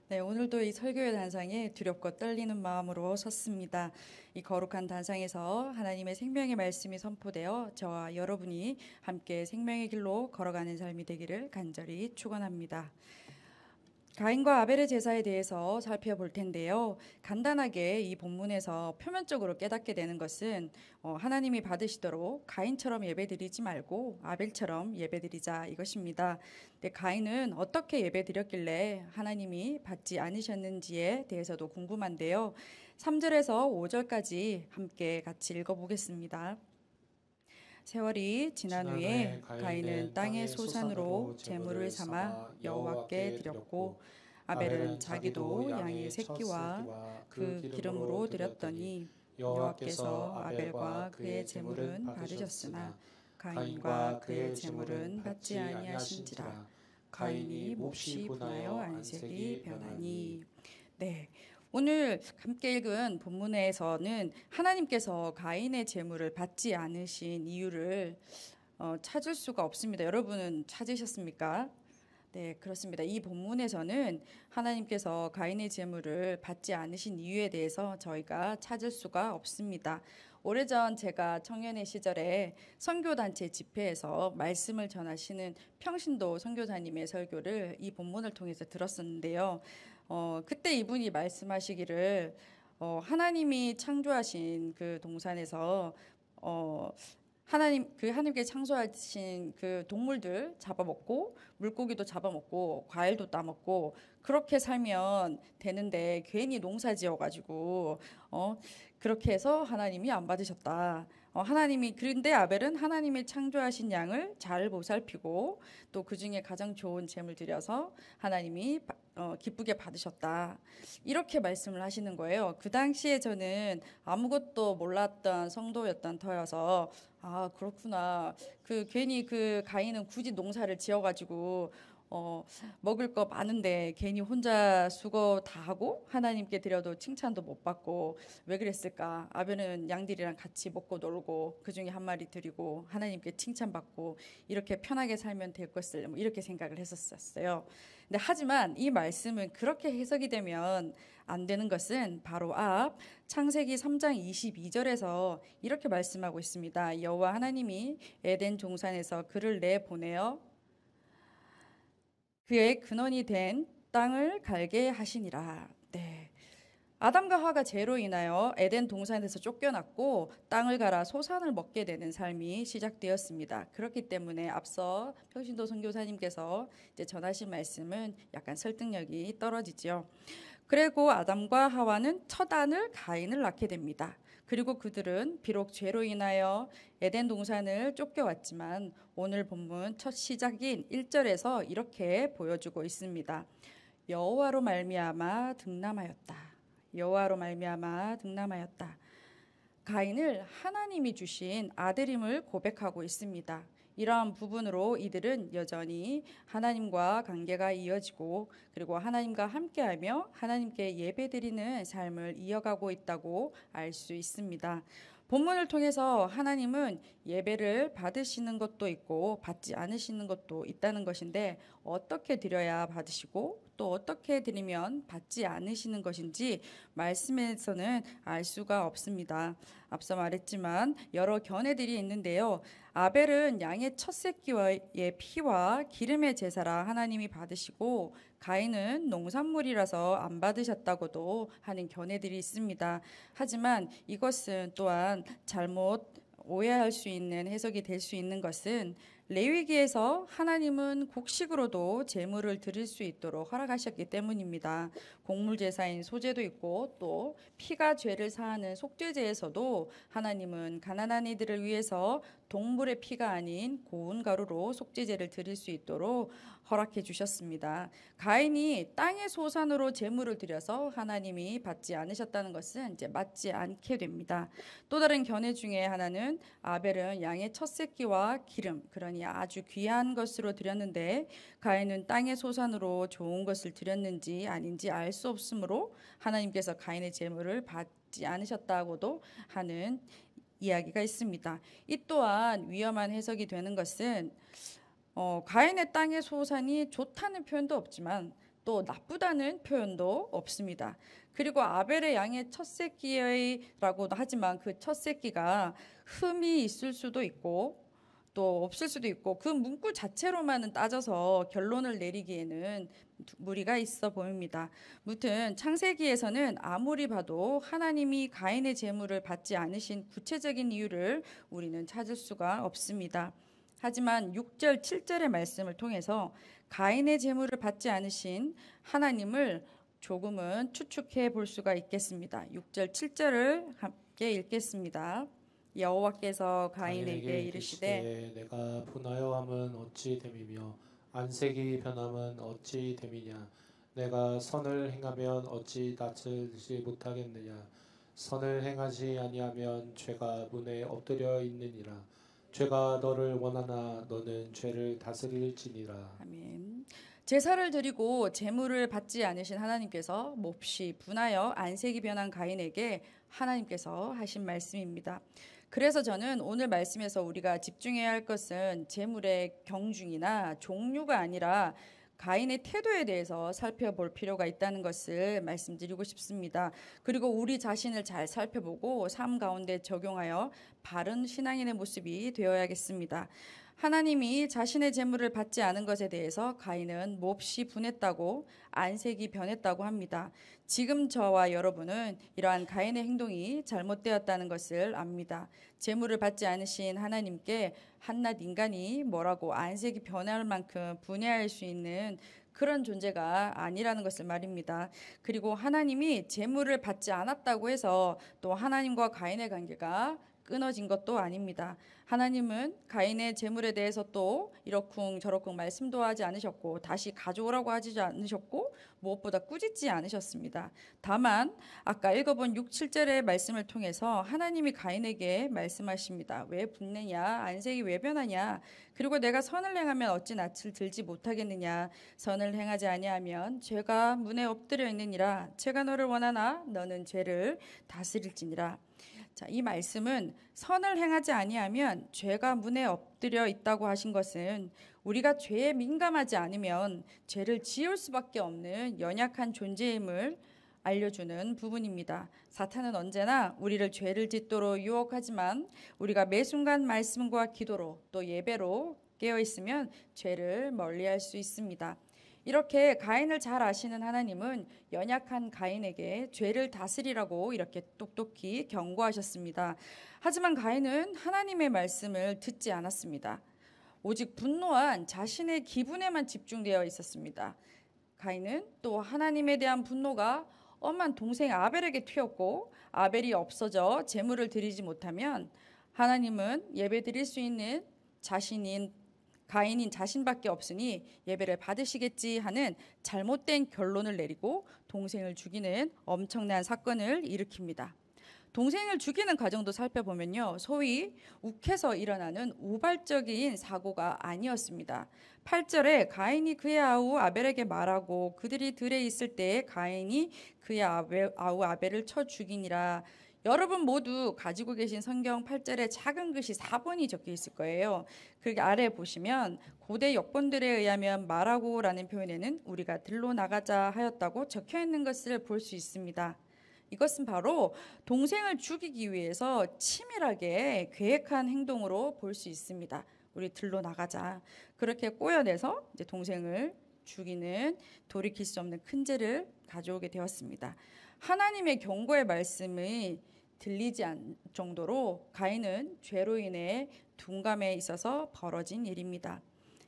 네, 오늘도 이 설교의 단상에 두렵고 떨리는 마음으로 섰습니다. 이 거룩한 단상에서 하나님의 생명의 말씀이 선포되어 저와 여러분이 함께 생명의 길로 걸어가는 삶이 되기를 간절히 축원합니다. 가인과 아벨의 제사에 대해서 살펴볼 텐데요. 간단하게 이 본문에서 표면적으로 깨닫게 되는 것은 하나님이 받으시도록 가인처럼 예배드리지 말고 아벨처럼 예배드리자 이것입니다. 근데 가인은 어떻게 예배드렸길래 하나님이 받지 않으셨는지에 대해서도 궁금한데요. 3절에서 5절까지 함께 같이 읽어보겠습니다. 세월이 지난 후에 가인은 땅의 소산으로 제물을 삼아 여호와께 드렸고 아벨은 자기도 양의 새끼와 그 기름으로 드렸더니 여호와께서 아벨과 그의 제물은 받으셨으나 가인과 그의 제물은 받지 아니하신지라. 가인이 몹시 분하여 안색이 변하니. 네. 오늘 함께 읽은 본문에서는 하나님께서 가인의 제물을 받지 않으신 이유를 찾을 수가 없습니다. 여러분은 찾으셨습니까? 네, 그렇습니다. 이 본문에서는 하나님께서 가인의 제물을 받지 않으신 이유에 대해서 저희가 찾을 수가 없습니다. 오래전 제가 청년의 시절에 선교단체 집회에서 말씀을 전하시는 평신도 선교사님의 설교를 이 본문을 통해서 들었었는데요. 그때 이분이 말씀하시기를 하나님이 창조하신 그 동산에서 하나님께 창조하신 그 동물들 잡아먹고 물고기도 잡아먹고 과일도 따먹고 그렇게 살면 되는데 괜히 농사 지어가지고 그렇게 해서 하나님이 안 받으셨다. 하나님이 그런데 아벨은 하나님이 창조하신 양을 잘 보살피고 또 그 중에 가장 좋은 제물 드려서 하나님이 기쁘게 받으셨다. 이렇게 말씀을 하시는 거예요. 그 당시에 저는 아무것도 몰랐던 성도였던 터여서 아 그렇구나. 괜히 그 가인은 굳이 농사를 지어가지고 먹을 거 많은데 괜히 혼자 수고 다 하고 하나님께 드려도 칭찬도 못 받고 왜 그랬을까? 아벨은 양들이랑 같이 먹고 놀고 그 중에 한 마리 드리고 하나님께 칭찬받고 이렇게 편하게 살면 될 것을 뭐 이렇게 생각을 했었어요. 근데 하지만 이 말씀은 그렇게 해석이 되면 안 되는 것은 바로 앞 창세기 3장 22절에서 이렇게 말씀하고 있습니다. 여호와 하나님이 에덴 동산에서 그를 내보내어 그의 근원이 된 땅을 갈게 하시니라. 네. 아담과 하와가 죄로 인하여 에덴 동산에서 쫓겨났고 땅을 갈아 소산을 먹게 되는 삶이 시작되었습니다. 그렇기 때문에 앞서 평신도 선교사님께서 이제 전하신 말씀은 약간 설득력이 떨어지죠. 그리고 아담과 하와는 첫 아들 가인을 낳게 됩니다. 그리고 그들은 비록 죄로 인하여 에덴 동산을 쫓겨왔지만 오늘 본문 첫 시작인 1절에서 이렇게 보여주고 있습니다. 여호와로 말미암아 등남하였다. 여호와로 말미암아 등남하였다. 가인을 하나님이 주신 아들임을 고백하고 있습니다. 이러한 부분으로 이들은 여전히 하나님과 관계가 이어지고 그리고 하나님과 함께하며 하나님께 예배드리는 삶을 이어가고 있다고 알 수 있습니다. 본문을 통해서 하나님은 예배를 받으시는 것도 있고 받지 않으시는 것도 있다는 것인데 어떻게 드려야 받으시고 또 어떻게 드리면 받지 않으시는 것인지 말씀에서는 알 수가 없습니다. 앞서 말했지만 여러 견해들이 있는데요. 아벨은 양의 첫 새끼의 피와 기름의 제사라 하나님이 받으시고 가인은 농산물이라서 안 받으셨다고도 하는 견해들이 있습니다. 하지만 이것은 또한 잘못 오해할 수 있는 해석이 될 수 있는 것은 레위기에서 하나님은 곡식으로도 제물을 드릴 수 있도록 허락하셨기 때문입니다. 곡물 제사인 소제도 있고 또 피가 죄를 사하는 속죄제에서도 하나님은 가난한 이들을 위해서 동물의 피가 아닌 고운 가루로 속죄제를 드릴 수 있도록 허락해 주셨습니다. 가인이 땅의 소산으로 제물을 드려서 하나님이 받지 않으셨다는 것은 이제 맞지 않게 됩니다. 또 다른 견해 중에 하나는 아벨은 양의 첫 새끼와 기름, 그러니 아주 귀한 것으로 드렸는데 가인은 땅의 소산으로 좋은 것을 드렸는지 아닌지 알 수 없으므로 하나님께서 가인의 제물을 받지 않으셨다고도 하는 이야기가 있습니다. 이 또한 위험한 해석이 되는 것은 가인의 땅의 소산이 좋다는 표현도 없지만 또 나쁘다는 표현도 없습니다. 그리고 아벨의 양의 첫 새끼라고도 하지만 그 첫 새끼가 흠이 있을 수도 있고 또 없을 수도 있고 그 문구 자체로만은 따져서 결론을 내리기에는 무리가 있어 보입니다. 무튼 창세기에서는 아무리 봐도 하나님이 가인의 제물을 받지 않으신 구체적인 이유를 우리는 찾을 수가 없습니다. 하지만 6절, 7절의 말씀을 통해서 가인의 제물을 받지 않으신 하나님을 조금은 추측해 볼 수가 있겠습니다. 6절, 7절을 함께 읽겠습니다. 여호와께서 가인에게 이르시되 내가 분하여 함은 어찌 됨이며 안색이 변함은 어찌 됨이냐. 내가 선을 행하면 어찌 낯을지 못하겠느냐. 선을 행하지 아니하면 죄가 문에 엎드려 있느니라. 죄가 너를 원하나 너는 죄를 다스릴지니라. 아멘. 제사를 드리고 제물을 받지 않으신 하나님께서 몹시 분하여 안색이 변한 가인에게 하나님께서 하신 말씀입니다. 그래서 저는 오늘 말씀에서 우리가 집중해야 할 것은 제물의 경중이나 종류가 아니라 가인의 태도에 대해서 살펴볼 필요가 있다는 것을 말씀드리고 싶습니다. 그리고 우리 자신을 잘 살펴보고 삶 가운데 적용하여 바른 신앙인의 모습이 되어야겠습니다. 하나님이 자신의 제물을 받지 않은 것에 대해서 가인은 몹시 분했다고 안색이 변했다고 합니다. 지금 저와 여러분은 이러한 가인의 행동이 잘못되었다는 것을 압니다. 제물을 받지 않으신 하나님께 한낱 인간이 뭐라고 안색이 변할 만큼 분해할 수 있는 그런 존재가 아니라는 것을 말입니다. 그리고 하나님이 제물을 받지 않았다고 해서 또 하나님과 가인의 관계가 끊어진 것도 아닙니다. 하나님은 가인의 제물에 대해서 또 이러쿵 저러쿵 말씀도 하지 않으셨고 다시 가져오라고 하지 않으셨고 무엇보다 꾸짖지 않으셨습니다. 다만 아까 읽어본 6, 7절의 말씀을 통해서 하나님이 가인에게 말씀하십니다. 왜 분내냐? 안색이 왜 변하냐? 그리고 내가 선을 행하면 어찌 낯을 들지 못하겠느냐? 선을 행하지 아니하면 죄가 문에 엎드려 있느니라. 죄가 너를 원하나 너는 죄를 다스릴지니라. 자, 이 말씀은 선을 행하지 아니하면 죄가 문에 엎드려 있다고 하신 것은 우리가 죄에 민감하지 않으면 죄를 지을 수밖에 없는 연약한 존재임을 알려주는 부분입니다. 사탄은 언제나 우리를 죄를 짓도록 유혹하지만 우리가 매 순간 말씀과 기도로 또 예배로 깨어 있으면 죄를 멀리할 수 있습니다. 이렇게 가인을 잘 아시는 하나님은 연약한 가인에게 죄를 다스리라고 이렇게 똑똑히 경고하셨습니다. 하지만 가인은 하나님의 말씀을 듣지 않았습니다. 오직 분노한 자신의 기분에만 집중되어 있었습니다. 가인은 또 하나님에 대한 분노가 엄한 동생 아벨에게 튀었고 아벨이 없어져 제물을 드리지 못하면 하나님은 예배 드릴 수 있는 가인인 자신밖에 없으니 예배를 받으시겠지 하는 잘못된 결론을 내리고 동생을 죽이는 엄청난 사건을 일으킵니다. 동생을 죽이는 과정도 살펴보면요, 소위 욱해서 일어나는 우발적인 사고가 아니었습니다. 8절에 가인이 그의 아우 아벨에게 말하고 그들이 들에 있을 때에 가인이 그의 아우 아벨을 쳐 죽이니라. 여러분 모두 가지고 계신 성경 8절에 작은 글씨 4번이 적혀 있을 거예요. 그 아래 보시면 고대 역본들에 의하면 말하고라는 표현에는 우리가 들로 나가자 하였다고 적혀 있는 것을 볼 수 있습니다. 이것은 바로 동생을 죽이기 위해서 치밀하게 계획한 행동으로 볼 수 있습니다. 우리 들로 나가자. 그렇게 꼬여내서 이제 동생을 죽이는 돌이킬 수 없는 큰 죄를 가져오게 되었습니다. 하나님의 경고의 말씀이 들리지 않을 정도로 가인은 죄로 인해 둔감해 있어서 벌어진 일입니다.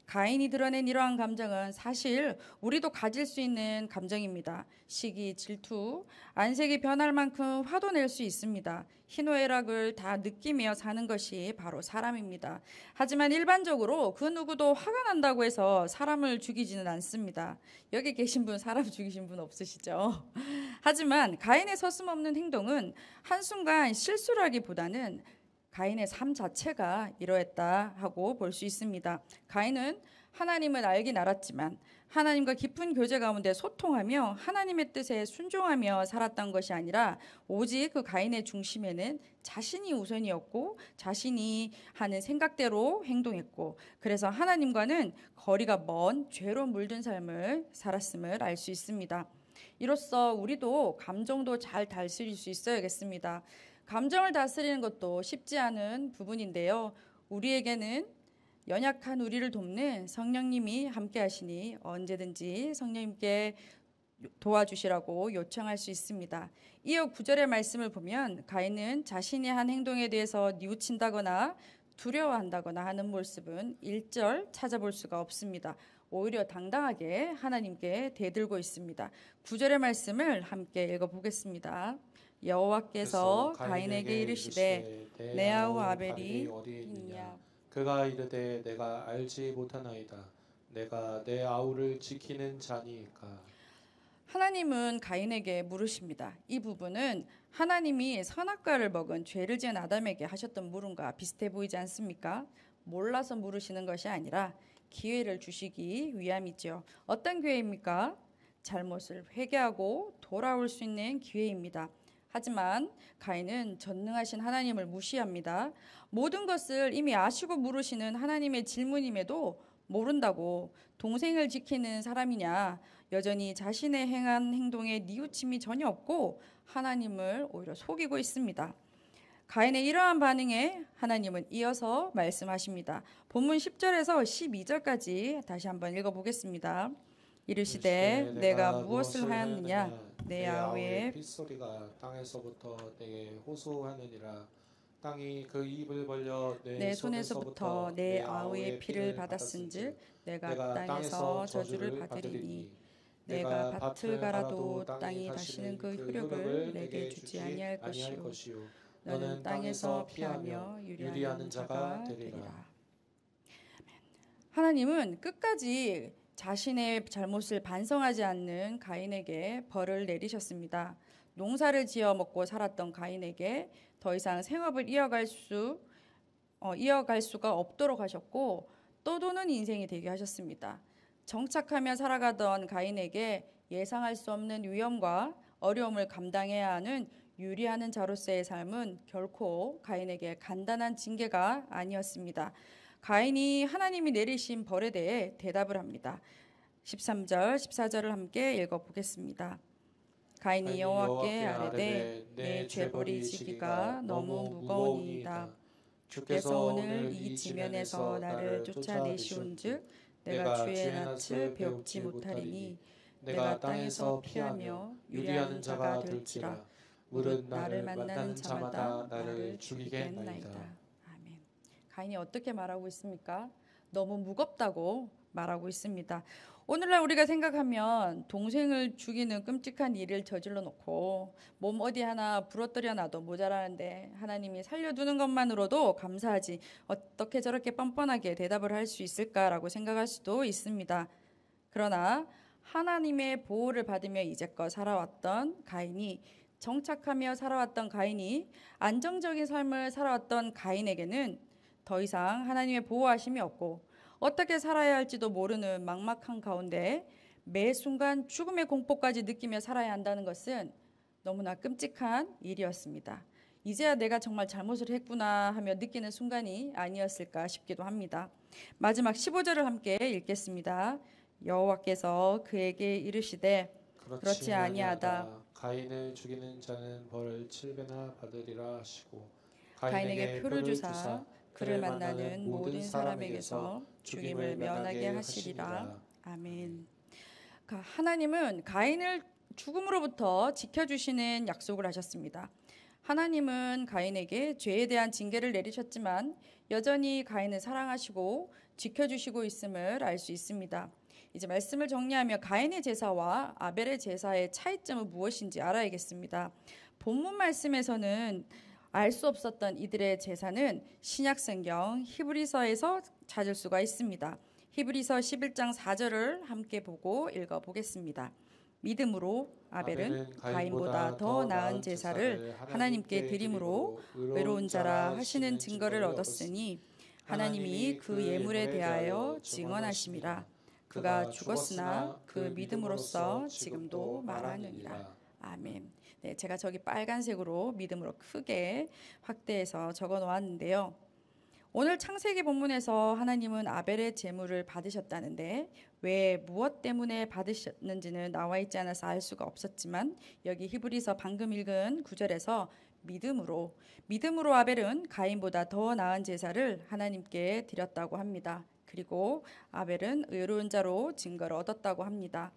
가인이 드러낸 이러한 감정은 사실 우리도 가질 수 있는 감정입니다. 시기, 질투, 안색이 변할 만큼 화도 낼 수 있습니다. 희노애락을 다 느끼며 사는 것이 바로 사람입니다. 하지만 일반적으로 그 누구도 화가 난다고 해서 사람을 죽이지는 않습니다. 여기 계신 분 사람 죽이신 분 없으시죠? 하지만 가인의 서슴없는 행동은 한순간 실수라기보다는 가인의 삶 자체가 이러했다 하고 볼 수 있습니다. 가인은 하나님을 알긴 알았지만 하나님과 깊은 교제 가운데 소통하며 하나님의 뜻에 순종하며 살았던 것이 아니라 오직 그 가인의 중심에는 자신이 우선이었고 자신이 하는 생각대로 행동했고, 그래서 하나님과는 거리가 먼 죄로 물든 삶을 살았음을 알 수 있습니다. 이로써 우리도 감정도 잘 다스릴 수 있어야겠습니다. 감정을 다스리는 것도 쉽지 않은 부분인데요. 우리에게는 연약한 우리를 돕는 성령님이 함께 하시니 언제든지 성령님께 도와주시라고 요청할 수 있습니다. 이어 9절의 말씀을 보면 가인은 자신이 한 행동에 대해서 뉘우친다거나 두려워한다거나 하는 모습은 1절 찾아볼 수가 없습니다. 오히려 당당하게 하나님께 대들고 있습니다. 9절의 말씀을 함께 읽어보겠습니다. 여호와께서 가인에게 이르시되 내 아우 아벨이 어디에 있느냐? 그가 이르되 내가 알지 못하나이다. 내가 내 아우를 지키는 자니까. 하나님은 가인에게 물으십니다. 이 부분은 하나님이 선악과를 먹은 죄를 지은 아담에게 하셨던 물음과 비슷해 보이지 않습니까? 몰라서 물으시는 것이 아니라 기회를 주시기 위함이죠. 어떤 기회입니까? 잘못을 회개하고 돌아올 수 있는 기회입니다. 하지만 가인은 전능하신 하나님을 무시합니다. 모든 것을 이미 아시고 물으시는 하나님의 질문임에도 모른다고 동생을 지키는 사람이냐, 여전히 자신의 행한 행동에 뉘우침이 전혀 없고 하나님을 오히려 속이고 있습니다. 가인의 이러한 반응에 하나님은 이어서 말씀하십니다. 본문 10절에서 12절까지 다시 한번 읽어보겠습니다. 이르시되 내가 무엇을 하였느냐? 내 아우의 핏소리가 땅에서부터 내게 호소하느니라. 땅이 그 입을 벌려 내 손에서부터 내 아우의 피를 받았은즉 내가 땅에서 저주를 받으리니 내가 밭을 갈아도 땅이 다시는 그 효력을 내게 주지 아니할 것이요 너는 땅에서 피하며 유리하는 자가 되리라. 하나님은 끝까지 자신의 잘못을 반성하지 않는 가인에게 벌을 내리셨습니다. 농사를 지어 먹고 살았던 가인에게 더 이상 생업을 이어갈 수가 없도록 하셨고 떠도는 인생이 되게 하셨습니다. 정착하며 살아가던 가인에게 예상할 수 없는 위험과 어려움을 감당해야 하는 유리하는 자로서의 삶은 결코 가인에게 간단한 징계가 아니었습니다. 가인이 하나님이 내리신 벌에 대해 대답을 합니다. 13절, 14절을 함께 읽어보겠습니다. 가인이 여호와께 아뢰되 내 죄벌이 지기가 너무 무거우니이다. 주께서 오늘 이 지면에서 나를 쫓아내시온즉 내가 주의 낯을 배웁지 못하리니 내가 땅에서 피하며 유리하는 자가 될지라. 무릇 나를 만나는 자마다 나를 죽이겠나이다. 아멘. 가인이 어떻게 말하고 있습니까? 너무 무겁다고 말하고 있습니다. 오늘날 우리가 생각하면 동생을 죽이는 끔찍한 일을 저질러 놓고 몸 어디 하나 부러뜨려 놔도 모자라는데 하나님이 살려두는 것만으로도 감사하지 어떻게 저렇게 뻔뻔하게 대답을 할 수 있을까라고 생각할 수도 있습니다. 그러나 하나님의 보호를 받으며 이제껏 살아왔던 가인이, 정착하며 살아왔던 가인이, 안정적인 삶을 살아왔던 가인에게는 더 이상 하나님의 보호하심이 없고 어떻게 살아야 할지도 모르는 막막한 가운데 매 순간 죽음의 공포까지 느끼며 살아야 한다는 것은 너무나 끔찍한 일이었습니다. 이제야 내가 정말 잘못을 했구나 하며 느끼는 순간이 아니었을까 싶기도 합니다. 마지막 15절을 함께 읽겠습니다. 여호와께서 그에게 이르시되 그렇지 아니하다. 가인을 죽이는 자는 벌을 7배나 받으리라 하시고 가인에게 표를 주사 그를 만나는 모든 사람에게서 죽임을 면하게 하시리라. 아멘. 하나님은 가인을 죽음으로부터 지켜주시는 약속을 하셨습니다. 하나님은 가인에게 죄에 대한 징계를 내리셨지만 여전히 가인을 사랑하시고 지켜주시고 있음을 알 수 있습니다. 이제 말씀을 정리하며 가인의 제사와 아벨의 제사의 차이점은 무엇인지 알아야겠습니다. 본문 말씀에서는 알 수 없었던 이들의 제사는 신약성경 히브리서에서 찾을 수가 있습니다. 히브리서 11장 4절을 함께 보고 읽어보겠습니다. 믿음으로 아벨은 가인보다 더 나은 제사를 하나님께 드림으로 의로운 자라 하시는 증거를 얻었으니 하나님이 그 예물에 대하여 증언하심이라. 그가 죽었으나 그 믿음으로써 지금도 말하느니라. 아멘. 네, 제가 저기 빨간색으로 믿음으로 크게 확대해서 적어 놓았는데요. 오늘 창세기 본문에서 하나님은 아벨의 제물을 받으셨다는데 왜 무엇 때문에 받으셨는지는 나와 있지 않아서 알 수가 없었지만 여기 히브리서 방금 읽은 9절에서 믿음으로 아벨은 가인보다 더 나은 제사를 하나님께 드렸다고 합니다. 그리고 아벨은 의로운 자로 증거를 얻었다고 합니다.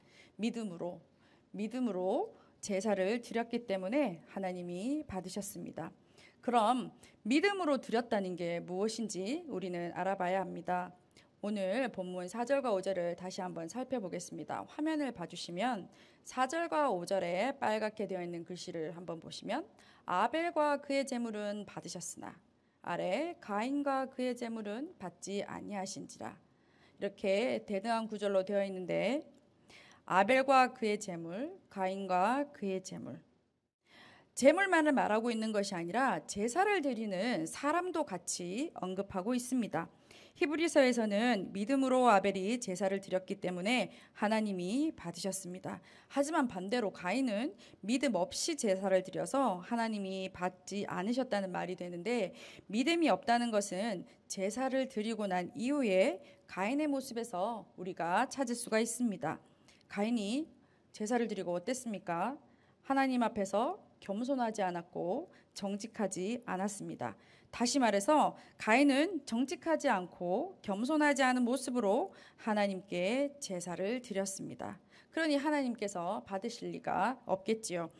믿음으로 제사를 드렸기 때문에 하나님이 받으셨습니다. 그럼 믿음으로 드렸다는 게 무엇인지 우리는 알아봐야 합니다. 오늘 본문 4절과 5절을 다시 한번 살펴보겠습니다. 화면을 봐주시면 4절과 5절에 빨갛게 되어 있는 글씨를 한번 보시면 아벨과 그의 제물은 받으셨으나 아래 가인과 그의 제물은 받지 아니하신지라. 이렇게 대등한 구절로 되어 있는데 아벨과 그의 제물, 가인과 그의 제물만을 말하고 있는 것이 아니라 제사를 드리는 사람도 같이 언급하고 있습니다. 히브리서에서는 믿음으로 아벨이 제사를 드렸기 때문에 하나님이 받으셨습니다. 하지만 반대로 가인은 믿음 없이 제사를 드려서 하나님이 받지 않으셨다는 말이 되는데 믿음이 없다는 것은 제사를 드리고 난 이후에 가인의 모습에서 우리가 찾을 수가 있습니다. 가인이 제사를 드리고 어땠습니까? 하나님 앞에서 겸손하지 않았고 정직하지 않았습니다. 다시 말해서 가인은 정직하지 않고 겸손하지 않은 모습으로 하나님께 제사를 드렸습니다. 그러니 하나님께서 받으실 리가 없겠지요.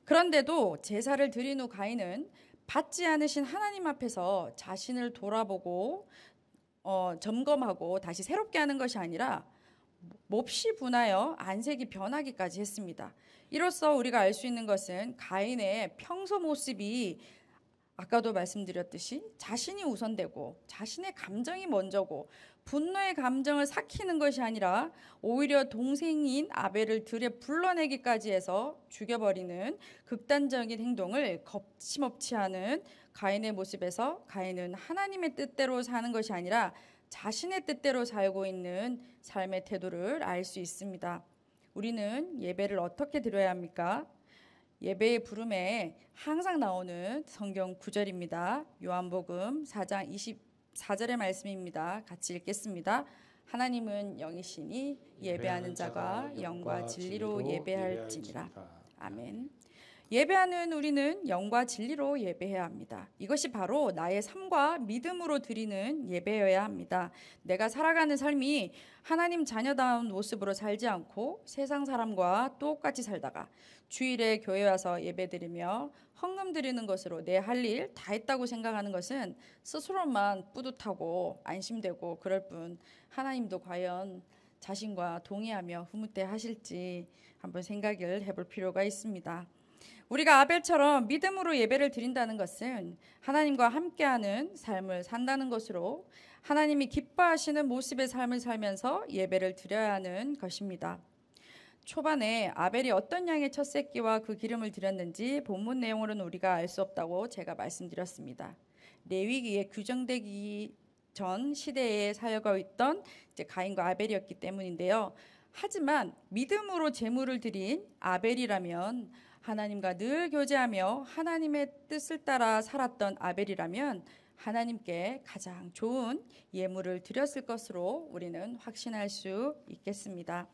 그런데도 제사를 드린 후 가인은 받지 않으신 하나님 앞에서 자신을 돌아보고 점검하고 다시 새롭게 하는 것이 아니라 몹시 분하여 안색이 변하기까지 했습니다. 이로써 우리가 알 수 있는 것은 가인의 평소 모습이 아까도 말씀드렸듯이 자신이 우선되고 자신의 감정이 먼저고 분노의 감정을 삭히는 것이 아니라 오히려 동생인 아벨을 들에 불러내기까지 해서 죽여버리는 극단적인 행동을 거침없이 하는 가인의 모습에서 가인은 하나님의 뜻대로 사는 것이 아니라 자신의 뜻대로 살고 있는 삶의 태도를 알 수 있습니다. 우리는 예배를 어떻게 드려야 합니까? 예배의 부름에 항상 나오는 성경 구절입니다. 요한복음 4장 24절의 말씀입니다. 같이 읽겠습니다. 하나님은 영이시니 예배하는 자가 영과 진리로 예배할지니라. 아멘. 예배하는 우리는 영과 진리로 예배해야 합니다. 이것이 바로 나의 삶과 믿음으로 드리는 예배여야 합니다. 내가 살아가는 삶이 하나님 자녀다운 모습으로 살지 않고 세상 사람과 똑같이 살다가 주일에 교회 와서 예배드리며 헌금 드리는 것으로 내 할 일 다 했다고 생각하는 것은 스스로만 뿌듯하고 안심되고 그럴 뿐 하나님도 과연 자신과 동의하며 흐뭇해하실지 한번 생각을 해볼 필요가 있습니다. 우리가 아벨처럼 믿음으로 예배를 드린다는 것은 하나님과 함께하는 삶을 산다는 것으로 하나님이 기뻐하시는 모습의 삶을 살면서 예배를 드려야 하는 것입니다. 초반에 아벨이 어떤 양의 첫 새끼와 그 기름을 드렸는지 본문 내용으로는 우리가 알 수 없다고 제가 말씀드렸습니다. 레위기에 규정되기 전 시대에 살고 있던 가인과 아벨이었기 때문인데요. 하지만 믿음으로 제물을 드린 아벨이라면 하나님과 늘 교제하며 하나님의 뜻을 따라 살았던 아벨이라면 하나님께 가장 좋은 예물을 드렸을 것으로 우리는 확신할 수 있겠습니다.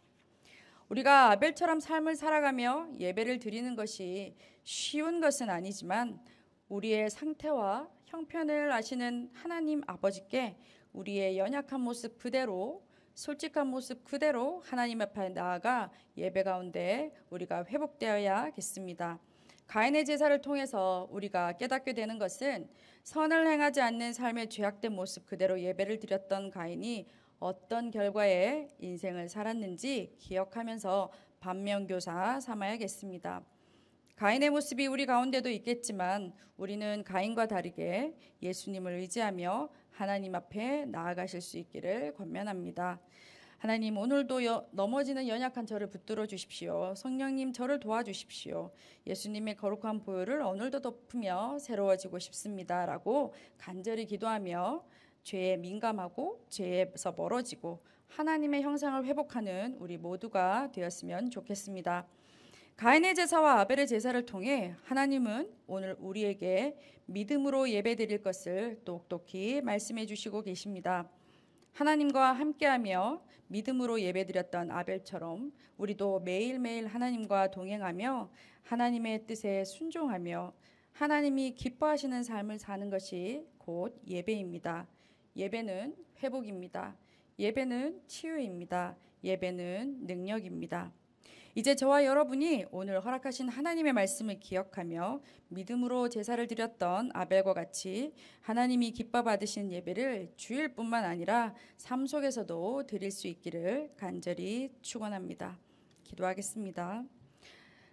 우리가 아벨처럼 삶을 살아가며 예배를 드리는 것이 쉬운 것은 아니지만 우리의 상태와 형편을 아시는 하나님 아버지께 우리의 연약한 모습 그대로 솔직한 모습 그대로 하나님 앞에 나아가 예배 가운데 우리가 회복되어야겠습니다. 가인의 제사를 통해서 우리가 깨닫게 되는 것은 선을 행하지 않는 삶의 죄악된 모습 그대로 예배를 드렸던 가인이 어떤 결과의 인생을 살았는지 기억하면서 반면교사 삼아야겠습니다. 가인의 모습이 우리 가운데도 있겠지만 우리는 가인과 다르게 예수님을 의지하며 하나님 앞에 나아가실 수 있기를 권면합니다. 하나님, 오늘도 넘어지는 연약한 저를 붙들어 주십시오. 성령님, 저를 도와주십시오. 예수님의 거룩한 보혈을 오늘도 덮으며 새로워지고 싶습니다. 라고 간절히 기도하며 죄에 민감하고 죄에서 멀어지고 하나님의 형상을 회복하는 우리 모두가 되었으면 좋겠습니다. 가인의 제사와 아벨의 제사를 통해 하나님은 오늘 우리에게 믿음으로 예배드릴 것을 똑똑히 말씀해 주시고 계십니다. 하나님과 함께하며 믿음으로 예배드렸던 아벨처럼 우리도 매일매일 하나님과 동행하며 하나님의 뜻에 순종하며 하나님이 기뻐하시는 삶을 사는 것이 곧 예배입니다. 예배는 회복입니다. 예배는 치유입니다. 예배는 능력입니다. 이제 저와 여러분이 오늘 허락하신 하나님의 말씀을 기억하며 믿음으로 제사를 드렸던 아벨과 같이 하나님이 기뻐 받으시는 예배를 주일뿐만 아니라 삶 속에서도 드릴 수 있기를 간절히 축원합니다. 기도하겠습니다.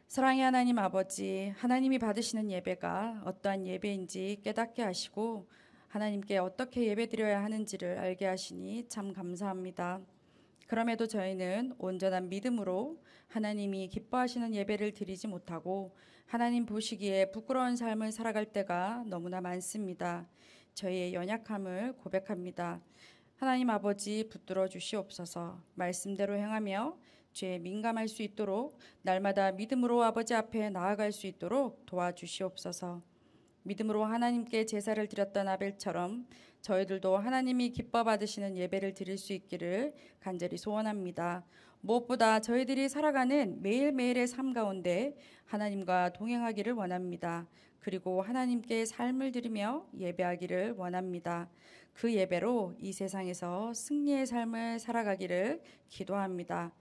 사랑의 하나님 아버지, 하나님이 받으시는 예배가 어떠한 예배인지 깨닫게 하시고 하나님께 어떻게 예배드려야 하는지를 알게 하시니 참 감사합니다. 그럼에도 저희는 온전한 믿음으로 하나님이 기뻐하시는 예배를 드리지 못하고 하나님 보시기에 부끄러운 삶을 살아갈 때가 너무나 많습니다. 저희의 연약함을 고백합니다. 하나님 아버지, 붙들어 주시옵소서. 말씀대로 행하며 죄에 민감할 수 있도록 날마다 믿음으로 아버지 앞에 나아갈 수 있도록 도와주시옵소서. 믿음으로 하나님께 제사를 드렸던 아벨처럼 저희들도 하나님이 기뻐 받으시는 예배를 드릴 수 있기를 간절히 소원합니다. 무엇보다 저희들이 살아가는 매일매일의 삶 가운데 하나님과 동행하기를 원합니다. 그리고 하나님께 삶을 드리며 예배하기를 원합니다. 그 예배로 이 세상에서 승리의 삶을 살아가기를 기도합니다.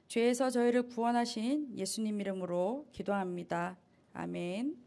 죄에서 저희를 구원하신 예수님 이름으로 기도합니다. 아멘.